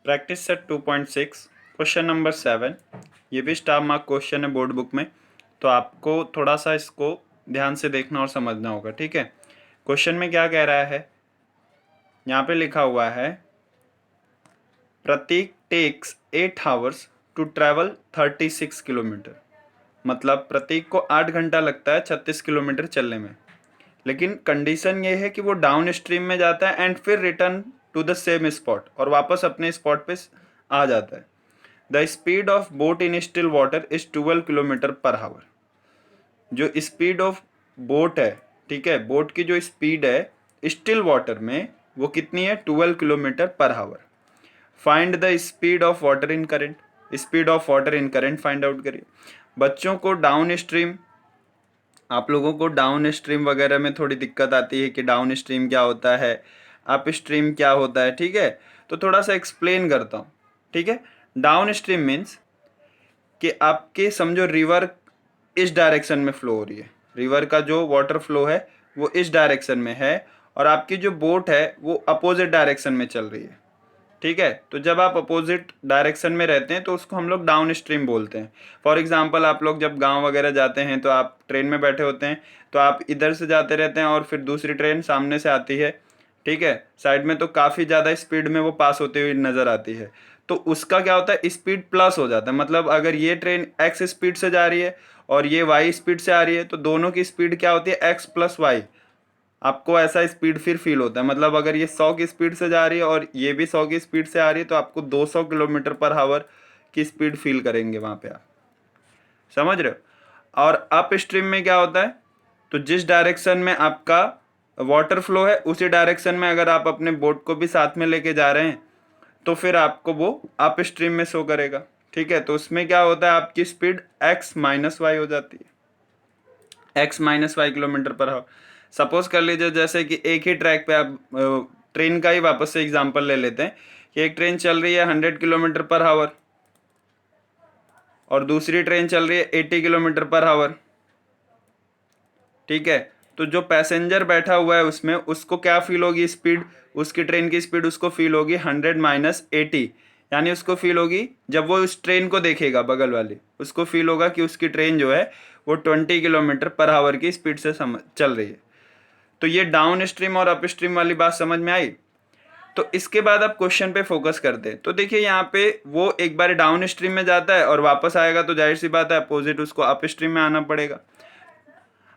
Practice set 2.6 question number 7। ये भी star mark question है बोर्ड बुक में, तो आपको थोड़ा सा इसको ध्यान से देखना और समझना होगा। ठीक है, क्वेश्चन में क्या कह रहा है, यहाँ पे लिखा हुआ है Pratik takes 8 hours to travel 36 kilometre. मतलब प्रतीक को 8 घंटा लगता है 36 किलोमीटर चलने में, लेकिन कंडीशन ये है कि वो डाउन स्ट्रीम में जाता है एंड फिर return to the same spot और वापस अपने स्पॉट पे आ जाता है। The speed of boat in still water is 12 kilometre per hour. जो स्पीड ऑफ बोट है, ठीक है, बोट की जो स्पीड है स्टिल वाटर में वो कितनी है, 12 kilometre per our. Find the speed of water in current. Speed of water in current find out करिए। बच्चों को डाउन स्ट्रीम, आप लोगों को डाउन स्ट्रीम वगैरह में थोड़ी दिक्कत आती है कि डाउन स्ट्रीम क्या होता है, अप स्ट्रीम क्या होता है। ठीक है, तो थोड़ा सा एक्सप्लेन करता हूँ। ठीक है, डाउन स्ट्रीम मीन्स कि आपके समझो रिवर इस डायरेक्शन में फ्लो हो रही है, रिवर का जो वाटर फ्लो है वो इस डायरेक्शन में है और आपकी जो बोट है वो अपोजिट डायरेक्शन में चल रही है। ठीक है, तो जब आप अपोजिट डायरेक्शन में रहते हैं तो उसको हम लोग डाउन स्ट्रीम बोलते हैं। फॉर एग्जांपल आप लोग जब गांव वगैरह जाते हैं तो आप ट्रेन में बैठे होते हैं, तो आप इधर से जाते रहते हैं और फिर दूसरी ट्रेन सामने से आती है, ठीक है, साइड में, तो काफ़ी ज़्यादा स्पीड में वो पास होती हुई नज़र आती है। तो उसका क्या होता है, स्पीड प्लस हो जाता है। मतलब अगर ये ट्रेन एक्स स्पीड से जा रही है और ये वाई स्पीड से आ रही है तो दोनों की स्पीड क्या होती है, एक्स प्लस वाई। आपको ऐसा स्पीड फिर फील होता है। मतलब अगर ये 100 की स्पीड से जा रही है और ये भी 100 की स्पीड से आ रही है तो आपको 200 किलोमीटर पर आवर की स्पीड फील करेंगे वहाँ पे आप, समझ रहे हो। और अप स्ट्रीम में क्या होता है, तो जिस डायरेक्शन में आपका वाटर फ्लो है उसी डायरेक्शन में अगर आप अपने बोट को भी साथ में लेके जा रहे हैं तो फिर आपको वो अप स्ट्रीम में शो करेगा। ठीक है, तो उसमें क्या होता है, आपकी स्पीड एक्स माइनस वाई हो जाती है, x minus y kilometre per hour. Suppose कर लीजिए जैसे कि एक ही ट्रैक पे आप ट्रेन का ही वापस से एग्जांपल ले लेते हैं कि एक ट्रेन चल रही है 100 किलोमीटर पर आवर और दूसरी ट्रेन चल रही है 80 किलोमीटर पर आवर। ठीक है, तो जो पैसेंजर बैठा हुआ है उसमें उसको क्या फील होगी स्पीड, उसकी ट्रेन की स्पीड उसको फील होगी 100 माइनस 80। यानी उसको फील होगी, जब वो उस ट्रेन को देखेगा बगल वाली, उसको फील होगा कि उसकी ट्रेन जो है वो 20 किलोमीटर पर आवर की स्पीड से चल रही है। तो ये डाउन स्ट्रीम और अप स्ट्रीम वाली बात समझ में आई। तो इसके बाद आप क्वेश्चन पे फोकस करते हैं, तो देखिए यहाँ पे वो एक बार डाउन स्ट्रीम में जाता है और वापस आएगा तो जाहिर सी बात है अपोजिट उसको अप स्ट्रीम में आना पड़ेगा।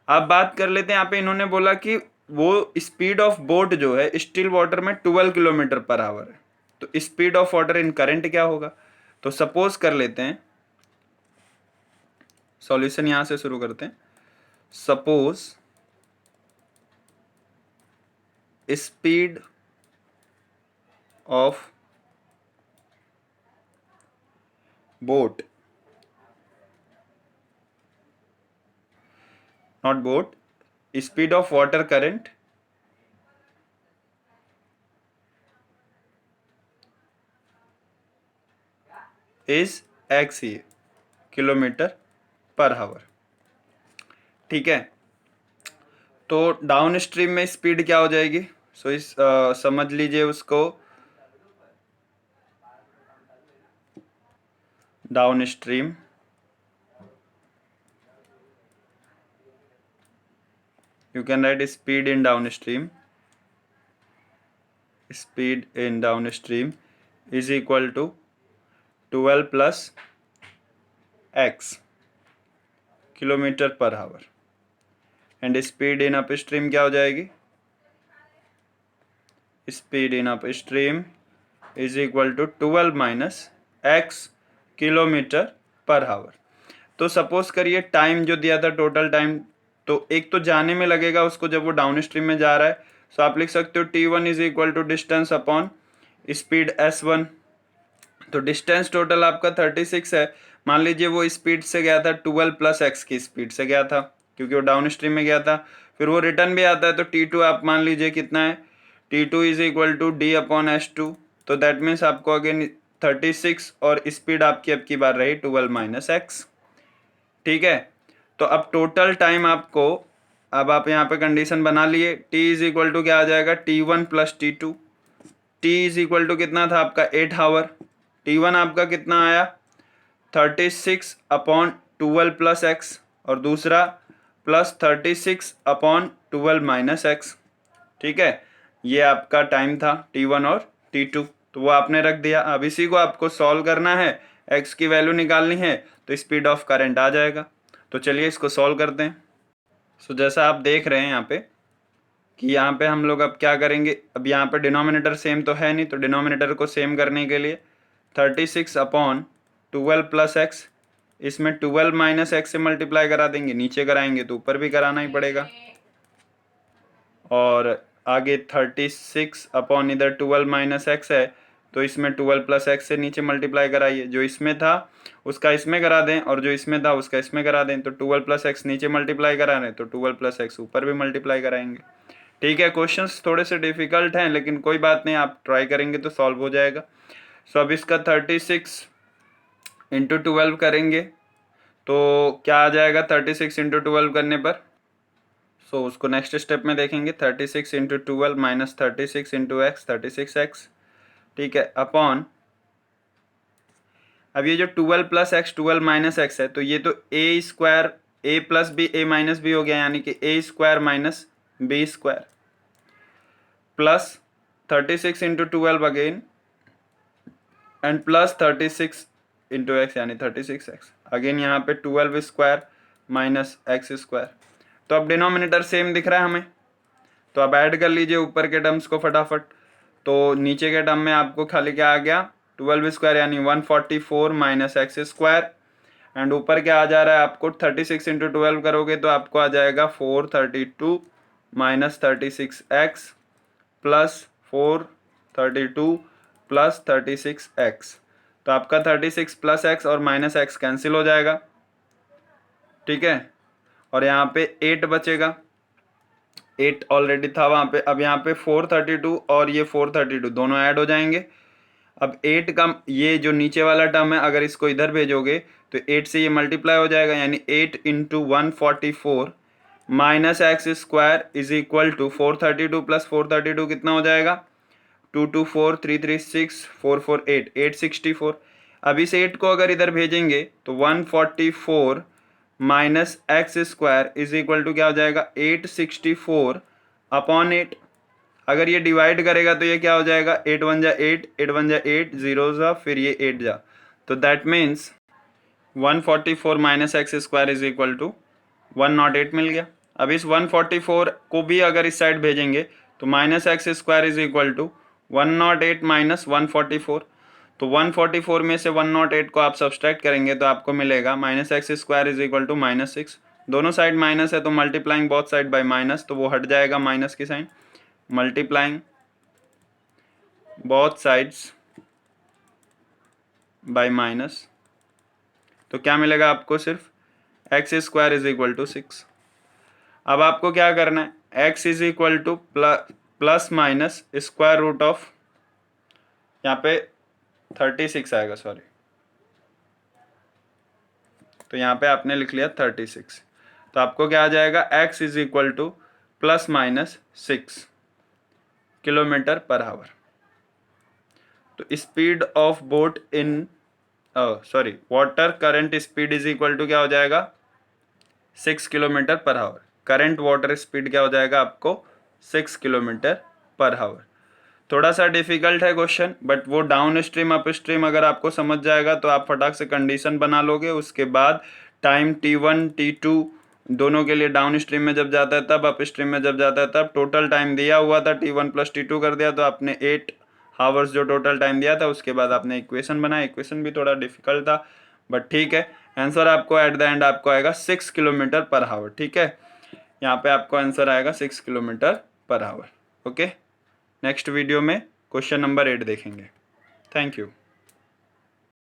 अब बात कर लेते हैं, यहाँ पे इन्होंने बोला कि वो स्पीड ऑफ बोट जो है स्टिल वाटर में 12 किलोमीटर पर आवर है, तो speed of water in current क्या होगा। तो सपोज कर लेते हैं, सॉल्यूशन यहां से शुरू करते हैं। Suppose speed of boat, not boat, speed of water current is x ये किलोमीटर पर आवर। ठीक है, तो डाउन स्ट्रीम में स्पीड क्या हो जाएगी, सो इस समझ लीजिए उसको, down stream you can write speed in downstream, speed in downstream is equal to 12 plus x kilometre per hour and speed in upstream क्या हो जाएगी, speed in upstream is equal to 12 minus x kilometre per hour. तो suppose करिए time जो दिया था total time, तो एक तो जाने में लगेगा उसको जब वो डाउन स्ट्रीम में जा रहा है, सो आप लिख सकते हो t1 is equal to distance upon speed s1। तो डिस्टेंस टोटल आपका 36 है। मान लीजिए वो स्पीड से गया था 12 प्लस एक्स की स्पीड से गया था क्योंकि वो डाउन स्ट्रीम में गया था, फिर वो रिटर्न भी आता है तो t2 आप मान लीजिए कितना है, t2 is equal to d upon s2। तो दैट मीन्स आपको अगेन 36 और स्पीड आपकी अब की बार रही 12 माइनस एक्स। ठीक है, तो अब टोटल टाइम आपको, अब आप यहाँ पे कंडीशन बना लिए, t इज इक्वल टू क्या आ जाएगा, t1 plus t2। t is equal to कितना था आपका 8 आवर, T1 आपका कितना आया 36/12 प्लस एक्स, और दूसरा प्लस 36/12 माइनस एक्स। ठीक है, ये आपका टाइम था T1 और T2, तो वो आपने रख दिया। अब इसी को आपको सॉल्व करना है, एक्स की वैल्यू निकालनी है, तो स्पीड ऑफ करंट आ जाएगा। तो चलिए इसको सॉल्व करते हैं। सो जैसा आप देख रहे हैं यहाँ पे कि यहाँ पे हम लोग अब क्या करेंगे, अब यहाँ पे डिनोमिनेटर सेम तो है नहीं, तो डिनोमिनेटर को सेम करने के लिए 36/12 प्लस एक्स, इसमें 12 माइनस एक्स से मल्टीप्लाई करा देंगे, नीचे कराएंगे तो ऊपर भी कराना ही पड़ेगा। और आगे 36 इधर 12 माइनस एक्स है, तो इसमें 12 प्लस एक्स से नीचे मल्टीप्लाई कराइए, जो इसमें था उसका इसमें करा दें और जो इसमें था उसका इसमें करा दें। तो 12 प्लस एक्स नीचे मल्टीप्लाई करा रहे हैं, तो 12 प्लस एक्स ऊपर भी मल्टीप्लाई कराएंगे। ठीक है, क्वेश्चंस थोड़े से डिफिकल्ट हैं, लेकिन कोई बात नहीं, आप ट्राई करेंगे तो सॉल्व हो जाएगा। सो अब इसका 36 इंटू 12 करेंगे तो क्या आ जाएगा 36 इंटू 12 करने पर। सो उसको नेक्स्ट स्टेप में देखेंगे। 36 into 12 minus 36 into x 36x। ठीक है, अपॉन, अब ये जो 12 प्लस एक्स 12 माइनस एक्स है, तो ये तो A square A plus B A minus B हो गया, यानी कि A square minus B square plus 36 into 12 again and plus 36 into X यानी 36x अगेन, यहाँ पे 12 स्क्वायर माइनस एक्स स्क्वायर। तो अब डिनोमिनेटर सेम दिख रहा है हमें, तो अब ऐड कर लीजिए ऊपर के टर्म्स को फटाफट। तो नीचे के टर्म में आपको खाली क्या आ गया 12 स्क्वायर यानी 144 माइनस एक्स स्क्वायर, एंड ऊपर क्या आ जा रहा है आपको 36 इंटू 12 करोगे तो आपको आ जाएगा 432 minus 36x plus 432 plus 36x। तो आपका 36 प्लस एक्स और माइनस एक्स कैंसिल हो जाएगा। ठीक है, और यहाँ पे 8 बचेगा, 8 ऑलरेडी था वहाँ पे। अब यहाँ पे 432 और ये 432 दोनों ऐड हो जाएंगे। अब 8 का ये जो नीचे वाला टर्म है, अगर इसको इधर भेजोगे तो 8 से ये मल्टीप्लाई हो जाएगा, यानी 8 into 144 minus x square is equal to 432 plus 432 कितना हो जाएगा 224 336 448 864। अब इस 8 को अगर इधर भेजेंगे तो 144 minus x square is equal to क्या हो जाएगा 864 अपॉन 8। अगर ये डिवाइड करेगा तो ये क्या हो जाएगा 8 1 जा 8 8 1 जा 8 जीरो जा फिर ये 8 जा, तो that means 144 minus x square is equal to 108 मिल गया। अब इस 144 को भी अगर इस साइड भेजेंगे तो minus x square is equal to 108 minus 144, तो 144 में से 108 को आप सब्सट्रैक्ट करेंगे तो आपको मिलेगा minus x square is equal to -6। दोनों साइड माइनस है तो multiplying both side by minus, तो वो हट जाएगा माइनस की sign, multiplying both sides by minus, तो क्या मिलेगा आपको सिर्फ x square is equal to 6। अब आपको क्या करना है, x is equal to plus minus square root of, यहाँ पे 36 आएगा सॉरी, तो यहाँ पे आपने लिख लिया 36, तो आपको क्या आ जाएगा x is equal to plus minus 6 kilometre per hour. तो speed of boat in sorry water current speed is equal to क्या हो जाएगा 6 kilometre per our. Current water speed क्या हो जाएगा आपको 6 किलोमीटर पर आवर। थोड़ा सा डिफिकल्ट है क्वेश्चन, बट वो डाउन स्ट्रीम अप स्ट्रीम अगर आपको समझ जाएगा तो आप फटाक से कंडीशन बना लोगे। उसके बाद टाइम T1 T2 दोनों के लिए डाउन स्ट्रीम में जब जाता है तब, अप स्ट्रीम में जब जाता है तब। टोटल टाइम दिया हुआ था T1 प्लस T2 कर दिया, तो आपने 8 आवर्स जो टोटल टाइम दिया था उसके बाद आपने इक्वेशन बनाया। इक्वेशन भी थोड़ा डिफिकल्ट था बट ठीक है, आंसर आपको एट द एंड आपको आएगा 6 किलोमीटर पर आवर। ठीक है, यहाँ पे आपको आंसर आएगा 6 kilometre per our. Okay, next video में क्वेश्चन नंबर 8 देखेंगे। Thank you.